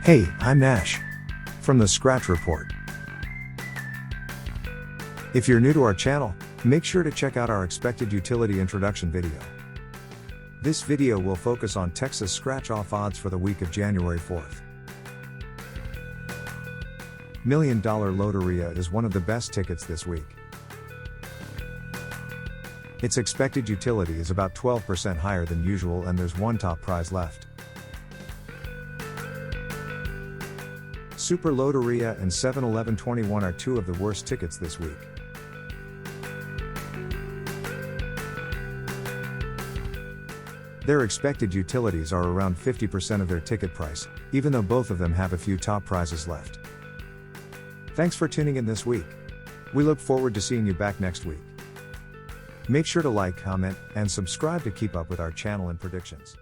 Hey, I'm Nash from the Scratch Report. If you're new to our channel, make sure to check out our expected utility introduction video. This video will focus on Texas scratch-off odds for the week of January 4th. $1 Million Loteria is one of the best tickets this week. Its expected utility is about 12% higher than usual, and there's one top prize left. Super Loteria and 7-11-21 are two of the worst tickets this week. Their expected utilities are around 50% of their ticket price, even though both of them have a few top prizes left. Thanks for tuning in this week. We look forward to seeing you back next week. Make sure to like, comment, and subscribe to keep up with our channel and predictions.